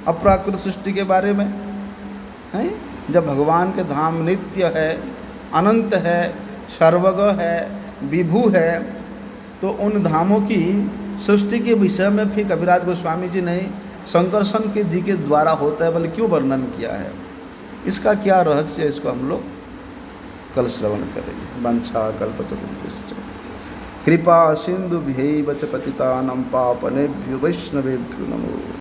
A: अप्राकृत सृष्टि के बारे में, हैं? जब भगवान के धाम नित्य है, अनंत है, सर्वज्ञ है, विभु है, तो उन धामों की सृष्टि के विषय में फिर कविराज गोस्वामी जी ने संकर्षण के जी के द्वारा होता है बोले क्यों वर्णन किया है? इसका क्या रहस्य है, इसको हम लोग कल श्रवण करेंगे। वंशा कल्पतरुभ्यश्च कृपा सिंधुभ्यैव च पतितानां पावनेभ्यो वैष्णवेभ्यो नमो।